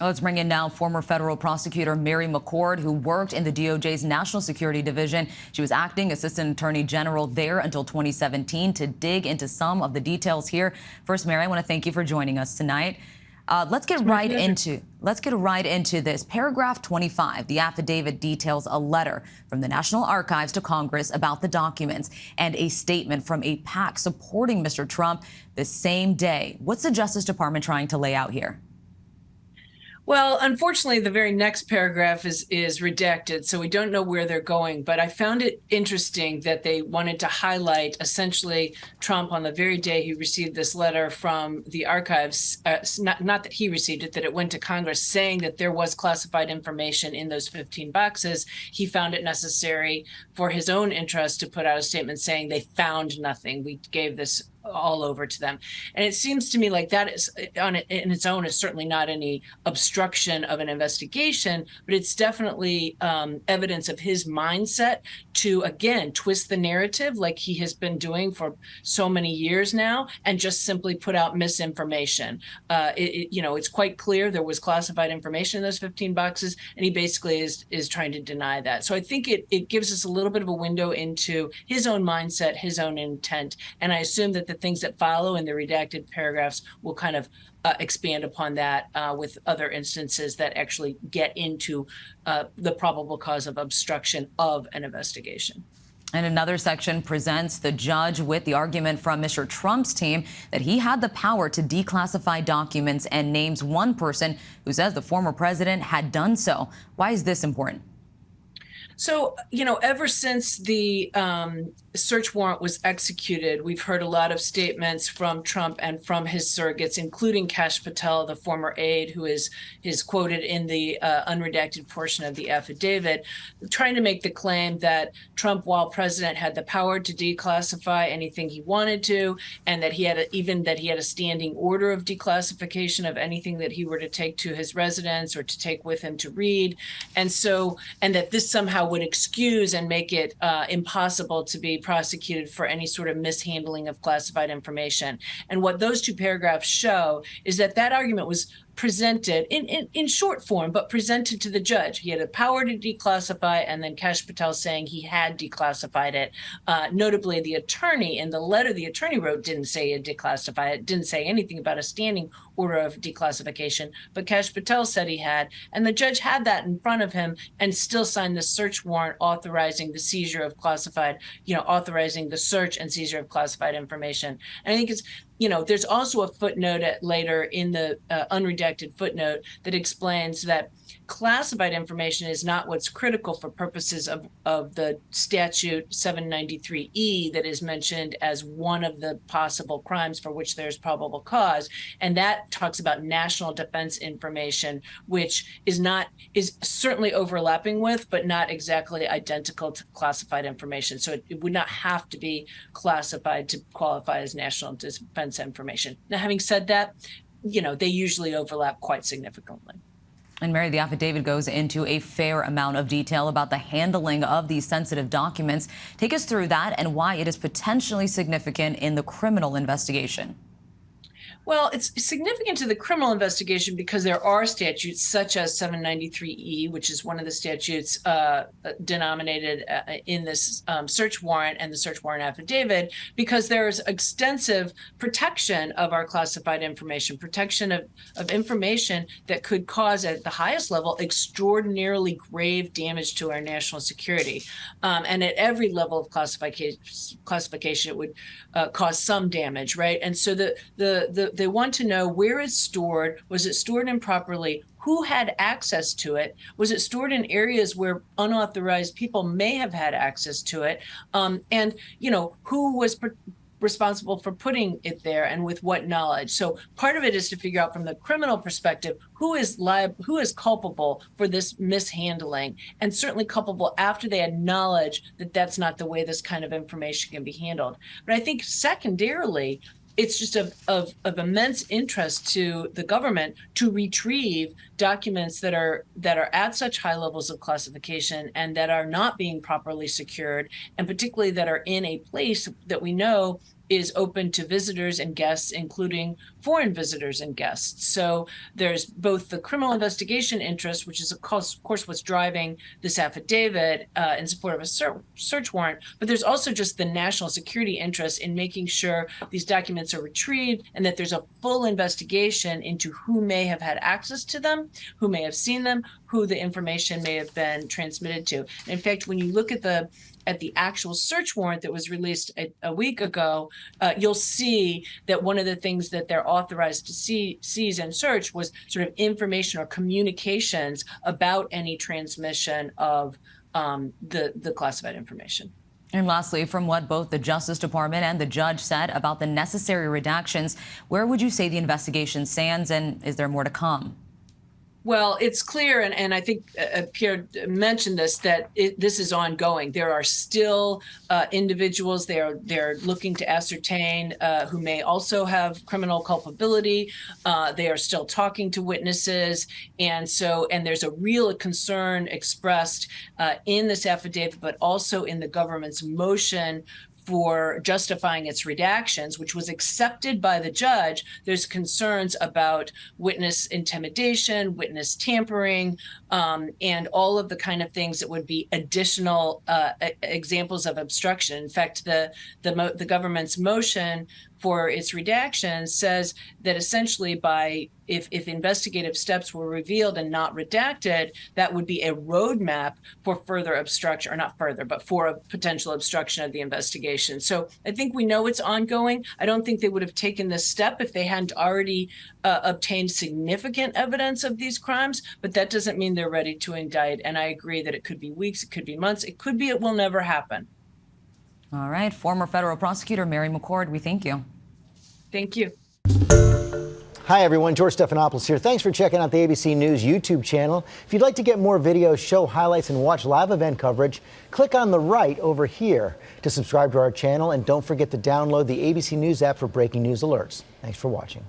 Let's bring in now former federal prosecutor Mary McCord, who worked in the DOJ's National Security Division. She was acting assistant attorney general there until 2017 to dig into some of the details here. First, Mary, I want to thank you for joining us tonight. Let's get right into this. Paragraph 25, the affidavit details a letter from the National Archives to Congress about the documents and a statement from a PAC supporting Mr. Trump the same day. What's the Justice Department trying to lay out here? Well, unfortunately, the very next paragraph is redacted, so we don't know where they're going. But I found it interesting that they wanted to highlight essentially Trump on the very day he received this letter from the archives, not that he received it, that it went to Congress, saying that there was classified information in those 15 boxes. He found it necessary for his own interest to put out a statement saying they found nothing. We gave this all over to them. And it seems to me like that is in its own is certainly not any obstruction of an investigation, but it's definitely evidence of his mindset to, again, twist the narrative like he has been doing for so many years now and just simply put out misinformation. It's quite clear there was classified information in those 15 boxes, and he basically is trying to deny that. So I think it gives us a little bit of a window into his own mindset, his own intent, and I assume that the things that follow in the redacted paragraphs will kind of expand upon that with other instances that actually get into the probable cause of obstruction of an investigation. And another section presents the judge with the argument from Mr. Trump's team that he had the power to declassify documents and names one person who says the former president had done so. Why is this important? So, ever since the search warrant was executed, we've heard a lot of statements from Trump and from his surrogates, including Kash Patel, the former aide, who is quoted in the unredacted portion of the affidavit, trying to make the claim that Trump, while president, had the power to declassify anything he wanted to, and that he had a standing order of declassification of anything that he were to take to his residence or to take with him to read, and that this somehow would excuse and make it impossible to be prosecuted for any sort of mishandling of classified information. And what those two paragraphs show is that argument was presented in short form, but presented to the judge. He had the power to declassify, and then Kash Patel saying he had declassified it. Notably, the attorney, in the letter the attorney wrote, didn't say he had declassified it, didn't say anything about a standing order of declassification, but Kash Patel said he had, and the judge had that in front of him and still signed the search warrant authorizing the seizure of classified, authorizing the search and seizure of classified information. And I think it's, there's also a footnote later in the unredacted footnote that explains that classified information is not what's critical for purposes of the statute 793E that is mentioned as one of the possible crimes for which there's probable cause. And that talks about national defense information, which is certainly overlapping with, but not exactly identical to classified information. So it would not have to be classified to qualify as national defense information. Now, having said that, they usually overlap quite significantly. And Mary, the affidavit goes into a fair amount of detail about the handling of these sensitive documents. Take us through that and why it is potentially significant in the criminal investigation. Well, it's significant to the criminal investigation because there are statutes such as 793E, which is one of the statutes denominated in this search warrant and the search warrant affidavit, because there's extensive protection of our classified information, protection of information that could cause, at the highest level, extraordinarily grave damage to our national security. And at every level of classification, it would cause some damage, right? And so they want to know where it's stored. Was it stored improperly? Who had access to it? Was it stored in areas where unauthorized people may have had access to it? And who was responsible for putting it there and with what knowledge? So part of it is to figure out from the criminal perspective who is culpable for this mishandling, and certainly culpable after they had knowledge that that's not the way this kind of information can be handled. But I think secondarily, it's just of immense interest to the government to retrieve documents that are at such high levels of classification and that are not being properly secured, and particularly that are in a place that we know is open to visitors and guests, including foreign visitors and guests. So there's both the criminal investigation interest, which is of course what's driving this affidavit in support of a search warrant, but there's also just the national security interest in making sure these documents are retrieved and that there's a full investigation into who may have had access to them, who may have seen them, who the information may have been transmitted to. In fact, when you look at the actual search warrant that was released a week ago, you'll see that one of the things that they're authorized to seize and search was sort of information or communications about any transmission of the classified information. And lastly, from what both the Justice Department and the judge said about the necessary redactions, where would you say the investigation stands, and is there more to come? Well, it's clear, and I think Pierre mentioned this, that this is ongoing. There are still individuals they're looking to ascertain who may also have criminal culpability. They are still talking to witnesses, and there's a real concern expressed in this affidavit, but also in the government's motion for justifying its redactions, which was accepted by the judge. There's concerns about witness intimidation, witness tampering, and all of the kind of things that would be additional examples of obstruction. In fact, the government's motion for its redaction says that essentially if investigative steps were revealed and not redacted, that would be a roadmap for further obstruction, or not further, but for a potential obstruction of the investigation. So I think we know it's ongoing. I don't think they would have taken this step if they hadn't already obtained significant evidence of these crimes, but that doesn't mean they're ready to indict. And I agree that it could be weeks, it could be months, it could be it will never happen. All right. Former federal prosecutor Mary McCord, we thank you. Thank you. Hi, everyone. George Stephanopoulos here. Thanks for checking out the ABC News YouTube channel. If you'd like to get more videos, show highlights, and watch live event coverage, click on the right over here to subscribe to our channel. And don't forget to download the ABC News app for breaking news alerts. Thanks for watching.